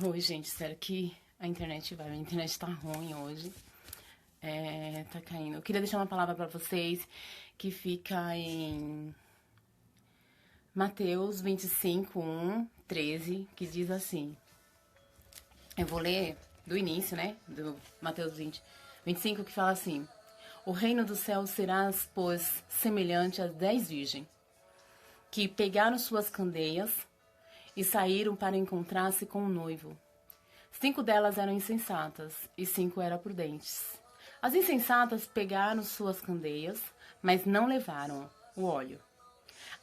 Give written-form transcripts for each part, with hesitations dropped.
Oi, gente, sério que a internet vai. A internet tá ruim hoje. Tá caindo. Eu queria deixar uma palavra pra vocês que fica em Mateus 25, 13, que diz assim. Eu vou ler do início, né? Do Mateus 25, que fala assim: O reino do céu será, pois, semelhante às 10 virgens, que pegaram suas candeias e saíram para encontrar-se com o noivo. 5 delas eram insensatas e 5 eram prudentes. As insensatas pegaram suas candeias, mas não levaram o óleo.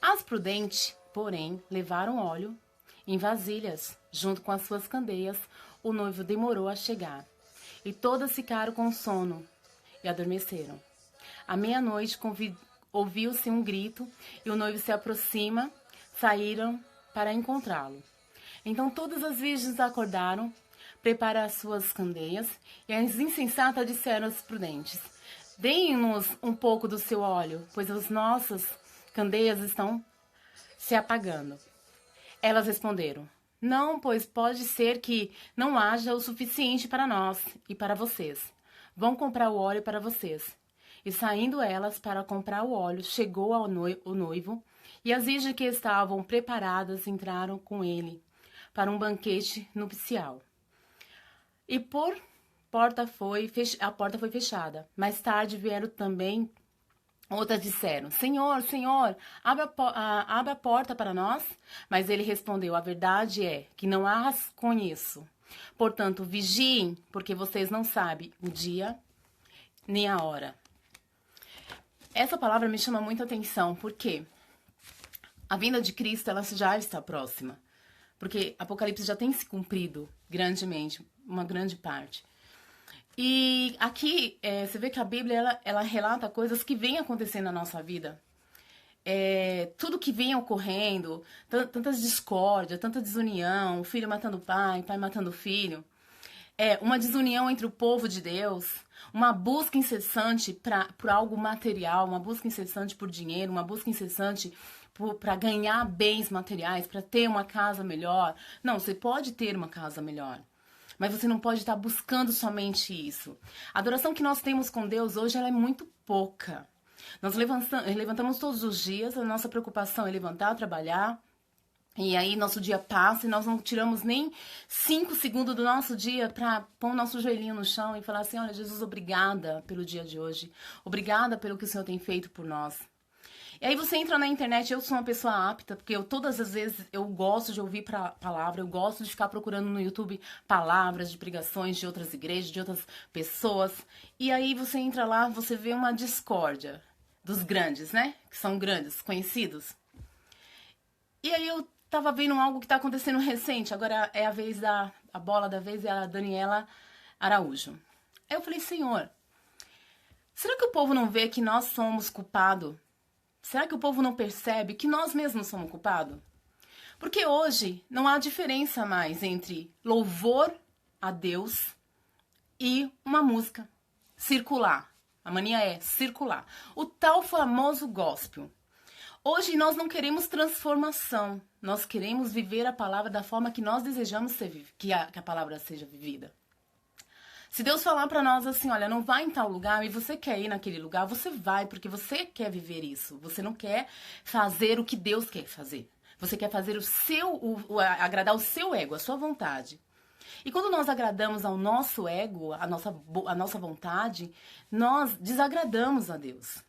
As prudentes, porém, levaram óleo em vasilhas, junto com as suas candeias. O noivo demorou a chegar, e todas ficaram com sono e adormeceram. À meia-noite ouviu-se um grito, e o noivo se aproxima, saíram para encontrá-lo. Então todas as virgens acordaram, prepararam as suas candeias, e as insensatas disseram às prudentes: Deem-nos um pouco do seu óleo, pois as nossas candeias estão se apagando. Elas responderam: Não, pois pode ser que não haja o suficiente para nós e para vocês. Vão comprar o óleo para vocês. E saindo elas para comprar o óleo, chegou o noivo, e as virgens que estavam preparadas entraram com ele para um banquete nupcial. E a porta foi fechada. Mais tarde vieram também outras disseram: Senhor, Senhor, abre a porta para nós. Mas ele respondeu: A verdade é que não as conheço. Portanto, vigiem, porque vocês não sabem o dia nem a hora. Essa palavra me chama muita atenção, porque a vinda de Cristo ela já está próxima. Porque Apocalipse já tem se cumprido grandemente, uma grande parte. E aqui, você vê que a Bíblia, ela relata coisas que vêm acontecendo na nossa vida. Tudo que vem ocorrendo, tantas discórdias, tanta desunião, o filho matando o pai matando o filho. Uma desunião entre o povo de Deus, uma busca incessante por algo material, uma busca incessante por dinheiro, uma busca incessante para ganhar bens materiais, para ter uma casa melhor. Não, você pode ter uma casa melhor, mas você não pode estar buscando somente isso. A adoração que nós temos com Deus hoje ela é muito pouca. Nós levantamos todos os dias, a nossa preocupação é levantar, trabalhar, e aí nosso dia passa e nós não tiramos nem 5 segundos do nosso dia para pôr o nosso joelhinho no chão e falar assim: olha, Jesus, obrigada pelo dia de hoje. Obrigada pelo que o Senhor tem feito por nós. E aí você entra na internet, eu sou uma pessoa apta, porque todas as vezes eu gosto de ouvir palavra, eu gosto de ficar procurando no YouTube palavras de pregações de outras igrejas, de outras pessoas. E aí você entra lá, você vê uma discórdia dos grandes, né? Que são grandes, conhecidos. E aí eu tava vendo algo que tá acontecendo recente, agora é a bola da vez é a Daniela Araújo. Aí eu falei: Senhor, será que o povo não vê que nós somos culpados? Será que o povo não percebe que nós mesmos somos culpados? Porque hoje não há diferença mais entre louvor a Deus e uma música circular. A mania é circular. O tal famoso gospel. Hoje nós não queremos transformação. Nós queremos viver a palavra da forma que nós desejamos que a palavra seja vivida. Se Deus falar para nós assim: olha, não vai em tal lugar, e você quer ir naquele lugar, você vai, porque você quer viver isso. Você não quer fazer o que Deus quer fazer. Você quer fazer agradar o seu ego, a sua vontade. E quando nós agradamos ao nosso ego, a nossa vontade, nós desagradamos a Deus.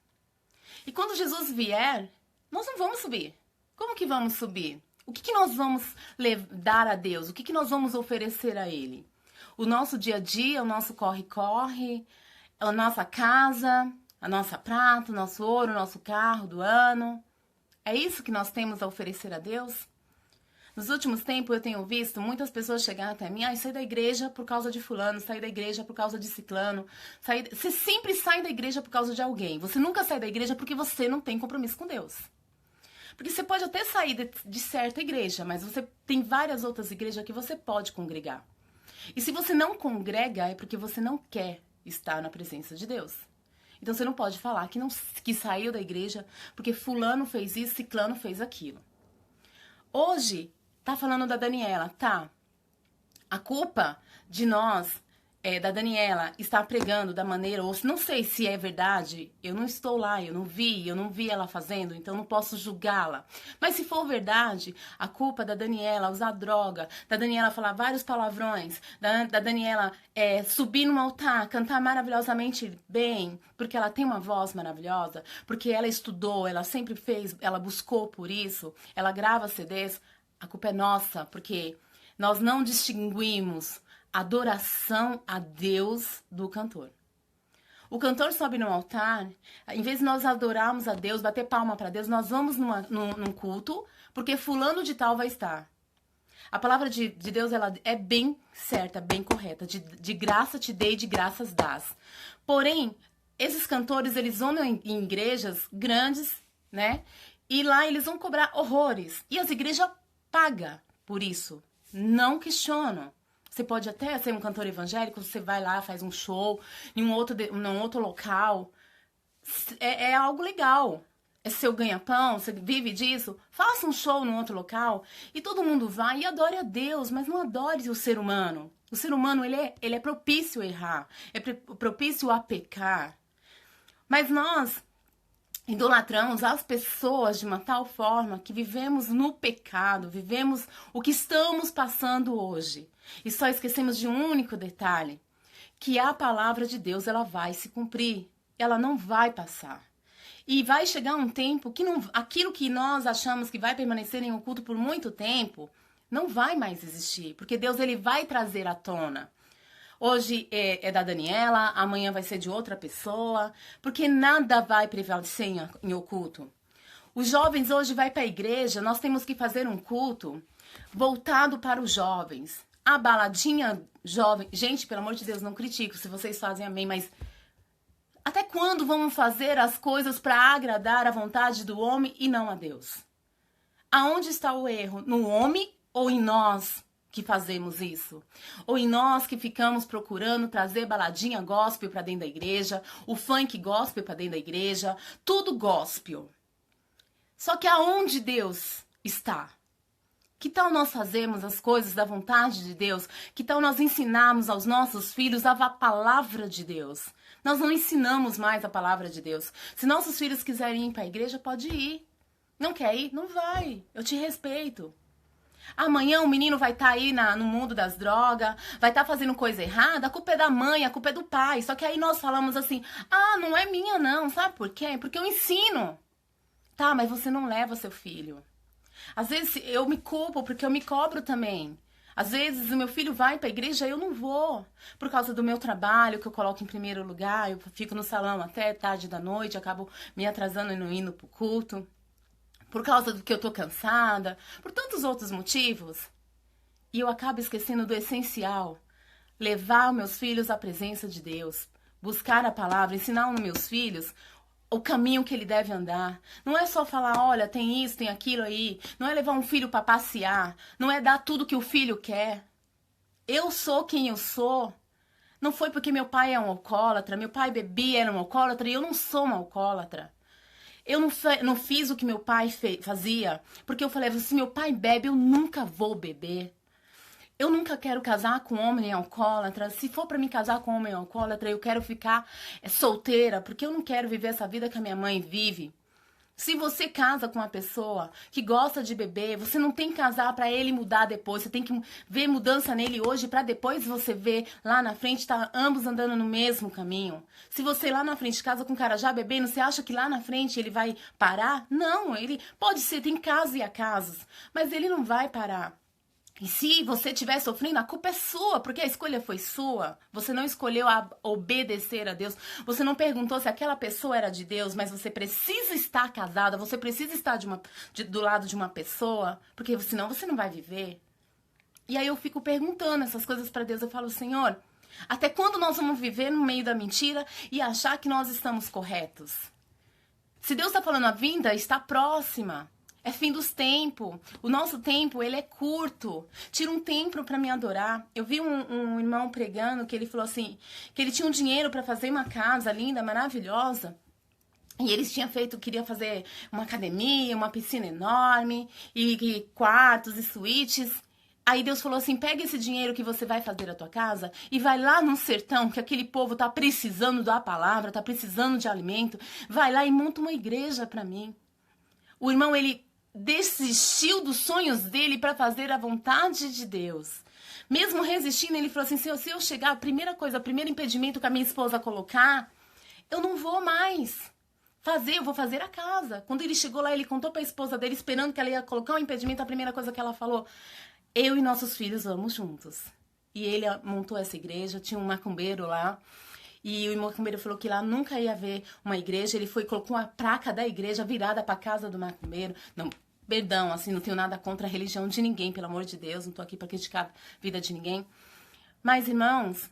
E quando Jesus vier, nós não vamos subir. Como que vamos subir? O que nós vamos dar a Deus? O que nós vamos oferecer a Ele? O nosso dia a dia, o nosso corre-corre, a nossa casa, a nossa prata, o nosso ouro, o nosso carro do ano. É isso que nós temos a oferecer a Deus? Nos últimos tempos eu tenho visto muitas pessoas chegar até mim: saí da igreja por causa de fulano, saí da igreja por causa de ciclano. Você sempre sai da igreja por causa de alguém. Você nunca sai da igreja porque você não tem compromisso com Deus. Porque você pode até sair de certa igreja, mas você tem várias outras igrejas que você pode congregar. E se você não congrega, é porque você não quer estar na presença de Deus. Então você não pode falar que saiu da igreja porque fulano fez isso, ciclano fez aquilo. Hoje, tá falando da Daniela, tá? A culpa de nós, da Daniela, estar pregando da maneira, ou não sei se é verdade, eu não estou lá, eu não vi ela fazendo, então não posso julgá-la. Mas se for verdade, a culpa da Daniela usar droga, da Daniela falar vários palavrões, da Daniela subir no altar, cantar maravilhosamente bem, porque ela tem uma voz maravilhosa, porque ela estudou, ela sempre fez, ela buscou por isso, ela grava CDs, a culpa é nossa, porque nós não distinguimos adoração a Deus do cantor. O cantor sobe no altar, em vez de nós adorarmos a Deus, bater palma para Deus, nós vamos num culto, porque fulano de tal vai estar. A palavra de Deus, ela é bem certa, bem correta. De graça te dei, de graças dás. Porém, esses cantores, eles vão em igrejas grandes, né? E lá eles vão cobrar horrores. E as igrejas pagam por isso. Não questionam. Você pode até ser um cantor evangélico, você vai lá, faz um show em num outro local. É algo legal. É seu ganha-pão, você vive disso. Faça um show num outro local e todo mundo vai e adore a Deus, mas não adore o ser humano. O ser humano, ele é propício a errar, é propício a pecar. Mas nós idolatramos as pessoas de uma tal forma que vivemos no pecado, vivemos o que estamos passando hoje. E só esquecemos de um único detalhe, que a palavra de Deus, ela vai se cumprir, ela não vai passar. E vai chegar um tempo que aquilo que nós achamos que vai permanecer em oculto por muito tempo, não vai mais existir, porque Deus, ele vai trazer à tona. Hoje é da Daniela, amanhã vai ser de outra pessoa, porque nada vai prevalecer em oculto. Os jovens hoje vão para a igreja, nós temos que fazer um culto voltado para os jovens. A baladinha jovem... Gente, pelo amor de Deus, não critico se vocês fazem, amém, mas até quando vamos fazer as coisas para agradar a vontade do homem e não a Deus? Aonde está o erro? No homem ou em nós que fazemos isso? Ou em nós que ficamos procurando trazer baladinha gospel para dentro da igreja, o funk gospel para dentro da igreja, tudo gospel. Só que aonde Deus está? Que tal nós fazermos as coisas da vontade de Deus? Que tal nós ensinarmos aos nossos filhos a palavra de Deus? Nós não ensinamos mais a palavra de Deus. Se nossos filhos quiserem ir para a igreja, pode ir. Não quer ir? Não vai. Eu te respeito. Amanhã o menino vai estar aí no mundo das drogas, vai estar fazendo coisa errada, a culpa é da mãe, a culpa é do pai. Só que aí nós falamos assim, não é minha não, sabe por quê? Porque eu ensino. Tá, mas você não leva seu filho. Às vezes eu me culpo porque eu me cobro também. Às vezes o meu filho vai para a igreja e eu não vou. Por causa do meu trabalho, que eu coloco em primeiro lugar, eu fico no salão até tarde da noite, acabo me atrasando e não indo pro culto. Por causa do que eu tô cansada, por tantos outros motivos. E eu acabo esquecendo do essencial. Levar meus filhos à presença de Deus. Buscar a palavra, ensinar aos meus filhos o caminho que ele deve andar. Não é só falar, olha, tem isso, tem aquilo aí. Não é levar um filho para passear. Não é dar tudo que o filho quer. Eu sou quem eu sou. Não foi porque meu pai é um alcoólatra, meu pai bebia, era um alcoólatra, e eu não sou uma alcoólatra. Eu não fiz o que meu pai fazia, porque eu falei, se meu pai bebe, eu nunca vou beber. Eu nunca quero casar com um homem alcoólatra. Se for pra me casar com um homem alcoólatra, eu quero ficar solteira, porque eu não quero viver essa vida que a minha mãe vive. Se você casa com uma pessoa que gosta de beber, você não tem que casar pra ele mudar depois. Você tem que ver mudança nele hoje pra depois você ver lá na frente, tá ambos andando no mesmo caminho. Se você lá na frente casa com um cara já bebendo, você acha que lá na frente ele vai parar? Não, ele pode ser, tem casos e acasos, mas ele não vai parar. E se você estiver sofrendo, a culpa é sua, porque a escolha foi sua. Você não escolheu obedecer a Deus. Você não perguntou se aquela pessoa era de Deus, mas você precisa estar casada, você precisa estar do lado de uma pessoa, porque senão você não vai viver. E aí eu fico perguntando essas coisas para Deus. Eu falo, Senhor, até quando nós vamos viver no meio da mentira e achar que nós estamos corretos? Se Deus está falando a vinda, está próxima. É fim dos tempos. O nosso tempo, ele é curto. Tira um tempo para me adorar. Eu vi um irmão pregando que ele falou assim, que ele tinha um dinheiro para fazer uma casa linda, maravilhosa. E eles tinham queria fazer uma academia, uma piscina enorme, e quartos e suítes. Aí Deus falou assim, pega esse dinheiro que você vai fazer a tua casa e vai lá no sertão, que aquele povo tá precisando da palavra, tá precisando de alimento. Vai lá e monta uma igreja para mim. O irmão, ele desistiu dos sonhos dele para fazer a vontade de Deus. Mesmo resistindo, ele falou assim, se eu chegar, a primeira coisa, o primeiro impedimento que a minha esposa colocar, eu não vou mais fazer, eu vou fazer a casa. Quando ele chegou lá, ele contou para a esposa dele, esperando que ela ia colocar um impedimento, a primeira coisa que ela falou, eu e nossos filhos vamos juntos. E ele montou essa igreja, tinha um macumbeiro lá, e o macumbeiro falou que lá nunca ia haver uma igreja, ele foi e colocou uma placa da igreja virada para a casa do macumbeiro. Não, perdão, assim, não tenho nada contra a religião de ninguém, pelo amor de Deus, não tô aqui para criticar a vida de ninguém. Mas, irmãos,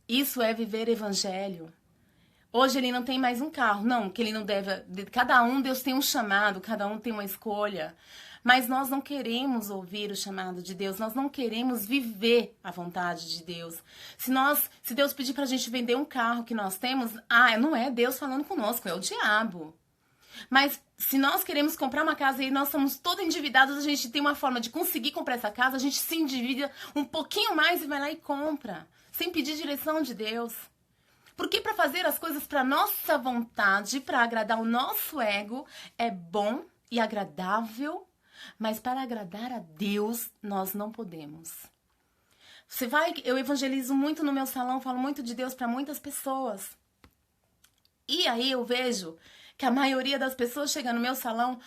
isso é viver evangelho. Hoje ele não tem mais um carro, não, que ele não deve... Cada um, Deus tem um chamado, cada um tem uma escolha. Mas nós não queremos ouvir o chamado de Deus, nós não queremos viver a vontade de Deus. Se Deus pedir pra gente vender um carro que nós temos, não é Deus falando conosco, é o diabo. Mas se nós queremos comprar uma casa e nós estamos todos endividados, a gente tem uma forma de conseguir comprar essa casa, a gente se endivida um pouquinho mais e vai lá e compra, sem pedir direção de Deus. Porque para fazer as coisas para nossa vontade, para agradar o nosso ego, é bom e agradável, mas para agradar a Deus, nós não podemos. Eu evangelizo muito no meu salão, falo muito de Deus para muitas pessoas. E aí eu vejo que a maioria das pessoas chega no meu salão,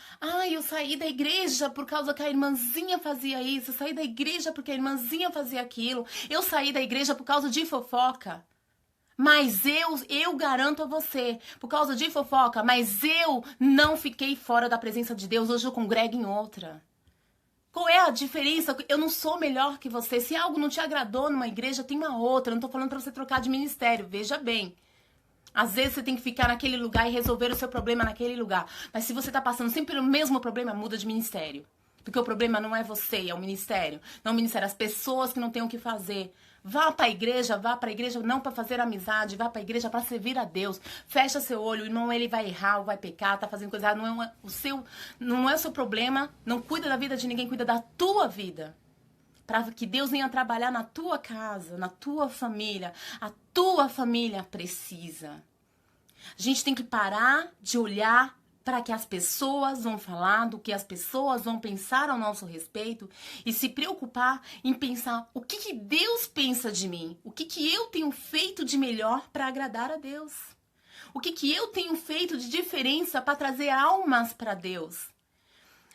eu saí da igreja por causa que a irmãzinha fazia isso, eu saí da igreja porque a irmãzinha fazia aquilo, eu saí da igreja por causa de fofoca. Mas eu garanto a você, por causa de fofoca, mas eu não fiquei fora da presença de Deus, hoje eu congrego em outra. Qual é a diferença? Eu não sou melhor que você. Se algo não te agradou numa igreja, tem uma outra. Eu não tô falando pra você trocar de ministério, veja bem. Às vezes você tem que ficar naquele lugar e resolver o seu problema naquele lugar. Mas se você tá passando sempre pelo mesmo problema, muda de ministério. Porque o problema não é você, é o ministério. Não é o ministério, as pessoas que não têm o que fazer. Vá para a igreja não para fazer amizade, vá para a igreja para servir a Deus. Fecha seu olho, o irmão ele vai errar ou vai pecar, tá fazendo coisa errada, não é o seu problema, não cuida da vida de ninguém, cuida da tua vida. Para que Deus venha trabalhar na tua casa, na tua família. A tua família precisa. A gente tem que parar de olhar para que as pessoas vão falar, do que as pessoas vão pensar ao nosso respeito e se preocupar em pensar o que Deus pensa de mim, o que eu tenho feito de melhor para agradar a Deus, o que eu tenho feito de diferença para trazer almas para Deus.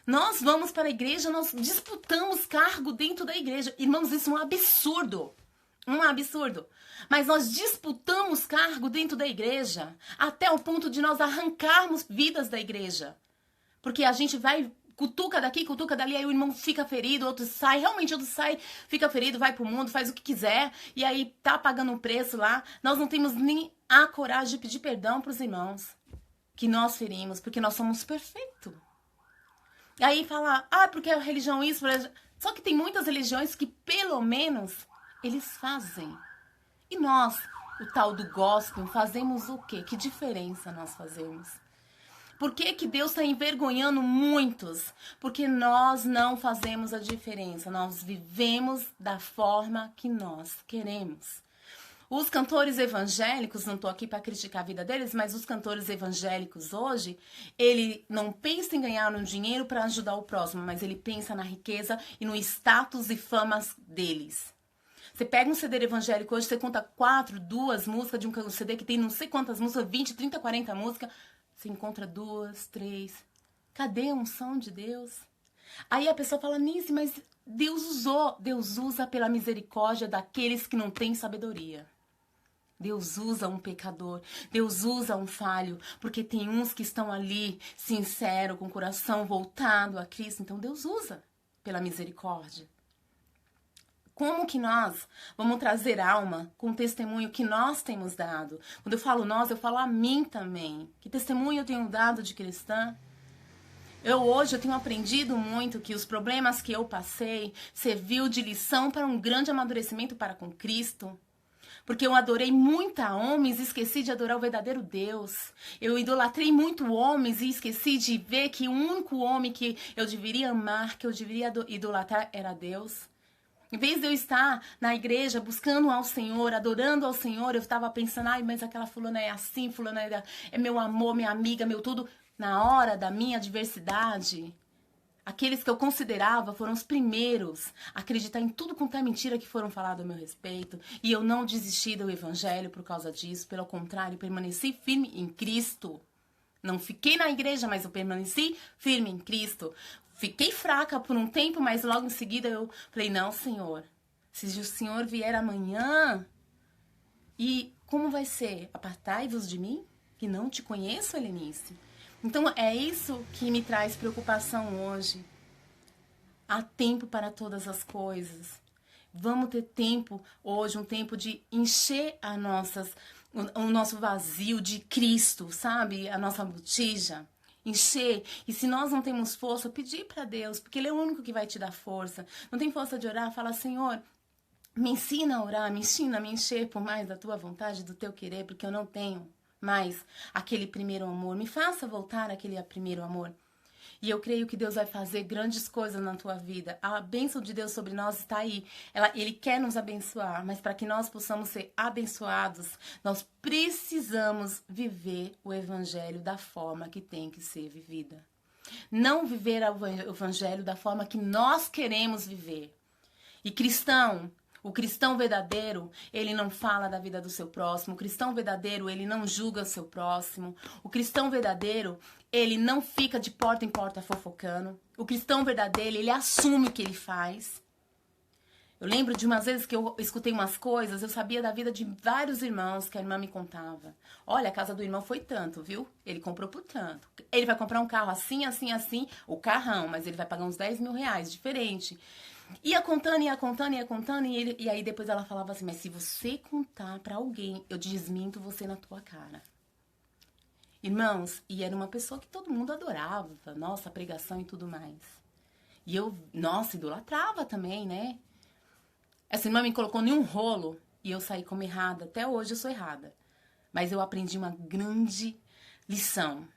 Nós vamos para a igreja, nós disputamos cargo dentro da igreja. Irmãos, isso é um absurdo. Um absurdo. Mas nós disputamos cargo dentro da igreja até o ponto de nós arrancarmos vidas da igreja. Porque a gente vai, cutuca daqui, cutuca dali, aí o irmão fica ferido, outro sai, realmente outro sai, fica ferido, vai pro mundo, faz o que quiser, e aí tá pagando um preço lá. Nós não temos nem a coragem de pedir perdão pros irmãos que nós ferimos, porque nós somos perfeitos. Aí fala, porque a religião isso, só que tem muitas religiões que pelo menos eles fazem. E nós, o tal do gospel, fazemos o quê? Que diferença nós fazemos? Por que Deus está envergonhando muitos? Porque nós não fazemos a diferença. Nós vivemos da forma que nós queremos. Os cantores evangélicos, não estou aqui para criticar a vida deles, mas os cantores evangélicos hoje, ele não pensa em ganhar um dinheiro para ajudar o próximo, mas ele pensa na riqueza e no status e famas deles. Você pega um CD evangélico hoje, você conta 2 músicas de um CD que tem não sei quantas músicas, 20, 30, 40 músicas. Você encontra 2, 3. Cadê a unção de Deus? Aí a pessoa fala, Nise, mas Deus usa pela misericórdia daqueles que não têm sabedoria. Deus usa um pecador, Deus usa um falho, porque tem uns que estão ali, sincero, com o coração voltado a Cristo. Então Deus usa pela misericórdia. Como que nós vamos trazer alma com o testemunho que nós temos dado? Quando eu falo nós, eu falo a mim também. Que testemunho eu tenho dado de cristã? Hoje eu tenho aprendido muito que os problemas que eu passei serviu de lição para um grande amadurecimento para com Cristo. Porque eu adorei muito a homens e esqueci de adorar o verdadeiro Deus. Eu idolatrei muito homens e esqueci de ver que o único homem que eu deveria amar, que eu deveria idolatrar era Deus. Em vez de eu estar na igreja buscando ao Senhor, adorando ao Senhor, eu estava pensando, ai, mas aquela fulana é assim, fulana é meu amor, minha amiga, meu tudo. Na hora da minha adversidade, aqueles que eu considerava foram os primeiros a acreditar em tudo quanto é mentira que foram falado a meu respeito. E eu não desisti do evangelho por causa disso. Pelo contrário, permaneci firme em Cristo. Não fiquei na igreja, mas eu permaneci firme em Cristo. Fiquei fraca por um tempo, mas logo em seguida eu falei, não, Senhor, se o Senhor vier amanhã, e como vai ser? Apartai-vos de mim, que não te conheço, Helenice. Então é isso que me traz preocupação hoje. Há tempo para todas as coisas. Vamos ter tempo hoje, um tempo de encher o nosso vazio de Cristo, sabe? A nossa botija. Encher. E se nós não temos força, pedir para Deus, porque Ele é o único que vai te dar força. Não tem força de orar? Fala, Senhor, me ensina a orar, me ensina a me encher por mais da tua vontade, do teu querer, porque eu não tenho mais aquele primeiro amor. Me faça voltar àquele primeiro amor. E eu creio que Deus vai fazer grandes coisas na tua vida. A bênção de Deus sobre nós está aí. Ele quer nos abençoar, mas para que nós possamos ser abençoados, nós precisamos viver o evangelho da forma que tem que ser vivida. Não viver o evangelho da forma que nós queremos viver. E cristão, o cristão verdadeiro, ele não fala da vida do seu próximo. O cristão verdadeiro, ele não julga o seu próximo. O cristão verdadeiro, ele não fica de porta em porta fofocando. O cristão verdadeiro, ele assume o que ele faz. Eu lembro de umas vezes que eu escutei umas coisas, eu sabia da vida de vários irmãos que a irmã me contava. Olha, a casa do irmão foi tanto, viu? Ele comprou por tanto. Ele vai comprar um carro assim, assim, assim, o carrão, mas ele vai pagar uns 10 mil reais, diferente. Ia contando, e aí depois ela falava assim, mas se você contar pra alguém, eu desminto você na tua cara. Irmãos, e era uma pessoa que todo mundo adorava, nossa, pregação e tudo mais. E eu, nossa, idolatrava também, né? Essa irmã me colocou em um rolo e eu saí como errada. Até hoje eu sou errada. Mas eu aprendi uma grande lição.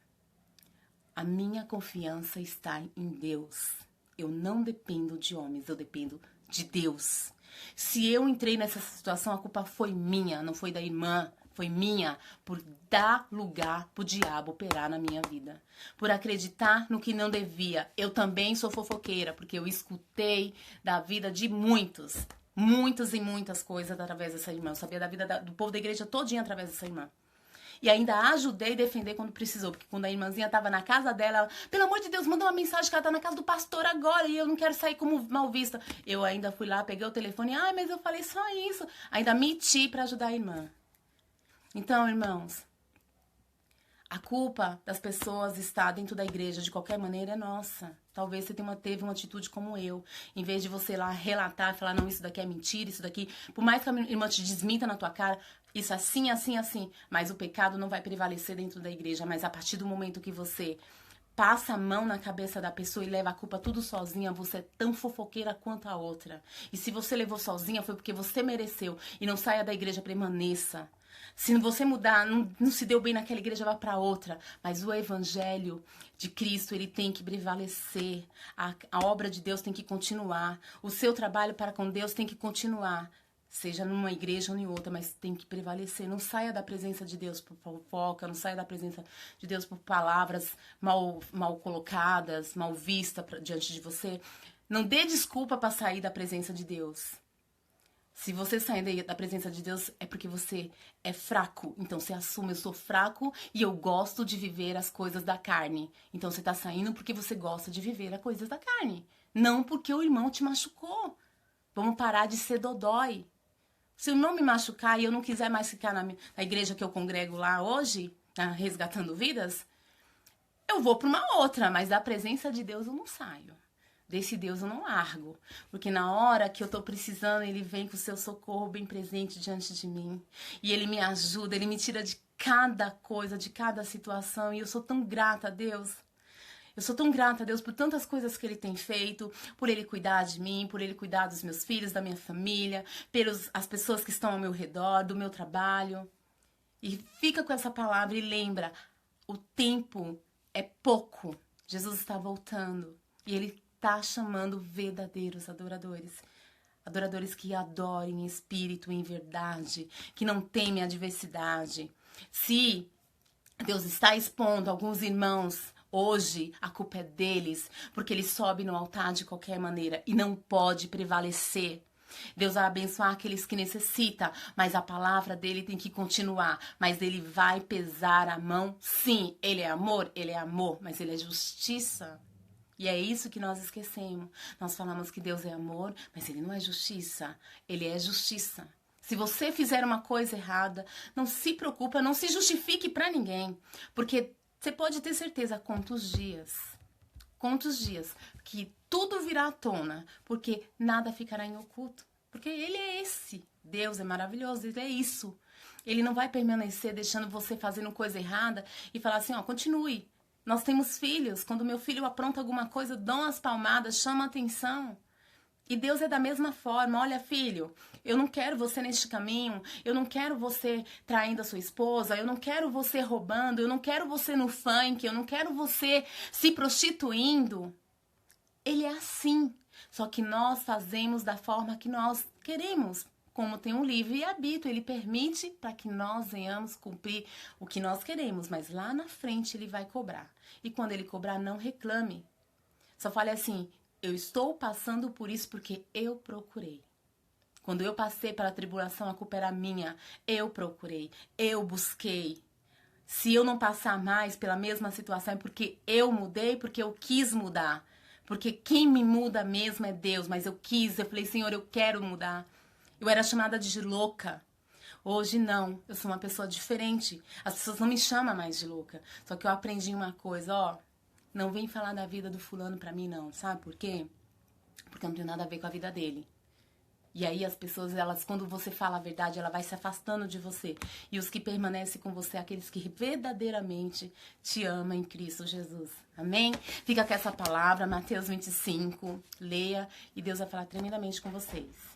A minha confiança está em Deus. Eu não dependo de homens, eu dependo de Deus. Se eu entrei nessa situação, a culpa foi minha, não foi da irmã. Foi minha por dar lugar pro diabo operar na minha vida. Por acreditar no que não devia. Eu também sou fofoqueira, porque eu escutei da vida de muitos e muitas coisas através dessa irmã. Eu sabia da vida do povo da igreja todinha através dessa irmã. E ainda ajudei a defender quando precisou. Porque quando a irmãzinha tava na casa dela, ela, pelo amor de Deus, manda uma mensagem que ela tá na casa do pastor agora e eu não quero sair como mal vista. Eu ainda fui lá, peguei o telefone, mas eu falei só isso. Ainda meti pra ajudar a irmã. Então, irmãos, a culpa das pessoas está dentro da igreja, de qualquer maneira, é nossa. Talvez você teve uma atitude como eu. Em vez de você lá relatar, falar, não, isso daqui é mentira, isso daqui... Por mais que a irmã te desminta na tua cara, isso assim, assim, assim. Mas o pecado não vai prevalecer dentro da igreja. Mas a partir do momento que você passa a mão na cabeça da pessoa e leva a culpa tudo sozinha, você é tão fofoqueira quanto a outra. E se você levou sozinha, foi porque você mereceu. E não saia da igreja, permaneça. Se você mudar, não se deu bem naquela igreja, vá para outra. Mas o evangelho de Cristo, ele tem que prevalecer. A obra de Deus tem que continuar. O seu trabalho para com Deus tem que continuar. Seja numa igreja ou em outra, mas tem que prevalecer. Não saia da presença de Deus por fofoca, não saia da presença de Deus por palavras mal colocadas, mal vistas diante de você. Não dê desculpa para sair da presença de Deus. Se você sair da presença de Deus, é porque você é fraco. Então você assume, eu sou fraco e eu gosto de viver as coisas da carne. Então você tá saindo porque você gosta de viver as coisas da carne. Não porque o irmão te machucou. Vamos parar de ser dodói. Se o irmão me machucar e eu não quiser mais ficar na igreja que eu congrego lá hoje, resgatando vidas, eu vou para uma outra, mas da presença de Deus eu não saio. Desse Deus eu não largo, porque na hora que eu tô precisando, Ele vem com o seu socorro bem presente diante de mim. E Ele me ajuda, Ele me tira de cada coisa, de cada situação. E eu sou tão grata a Deus. Eu sou tão grata a Deus por tantas coisas que Ele tem feito, por Ele cuidar de mim, por Ele cuidar dos meus filhos, da minha família, pelas as pessoas que estão ao meu redor, do meu trabalho. E fica com essa palavra e lembra, o tempo é pouco. Jesus está voltando e Ele está chamando verdadeiros adoradores. Adoradores que adorem em espírito e em verdade, que não temem a adversidade. Se Deus está expondo alguns irmãos hoje, a culpa é deles, porque eles sobem no altar de qualquer maneira e não pode prevalecer. Deus vai abençoar aqueles que necessitam, mas a palavra dele tem que continuar. Mas ele vai pesar a mão, sim. Ele é amor, mas ele é justiça. E é isso que nós esquecemos. Nós falamos que Deus é amor, mas ele não é justiça. Ele é justiça. Se você fizer uma coisa errada, não se preocupa, não se justifique para ninguém. Porque você pode ter certeza, conta os dias, que tudo virá à tona, porque nada ficará em oculto. Porque ele é esse. Deus é maravilhoso, ele é isso. Ele não vai permanecer deixando você fazendo coisa errada e falar assim, ó, continue. Nós temos filhos, quando meu filho apronta alguma coisa, dão as palmadas, chama a atenção. E Deus é da mesma forma. Olha, filho, eu não quero você neste caminho, eu não quero você traindo a sua esposa, eu não quero você roubando, eu não quero você no funk, eu não quero você se prostituindo. Ele é assim, só que nós fazemos da forma que nós queremos. Como tem um livre-arbítrio, ele permite para que nós venhamos cumprir o que nós queremos, mas lá na frente ele vai cobrar. E quando ele cobrar, não reclame. Só fale assim, eu estou passando por isso porque eu procurei. Quando eu passei pela tribulação, a culpa era minha. Eu procurei, eu busquei. Se eu não passar mais pela mesma situação é porque eu mudei, porque eu quis mudar. Porque quem me muda mesmo é Deus, mas eu falei, Senhor, eu quero mudar. Eu era chamada de louca. Hoje não, eu sou uma pessoa diferente. As pessoas não me chamam mais de louca. Só que eu aprendi uma coisa, ó. Não vem falar da vida do fulano pra mim, não. Sabe por quê? Porque eu não tenho nada a ver com a vida dele. E aí as pessoas, elas, quando você fala a verdade, ela vai se afastando de você. E os que permanecem com você, aqueles que verdadeiramente te amam em Cristo Jesus. Amém? Fica com essa palavra, Mateus 25. Leia e Deus vai falar tremendamente com vocês.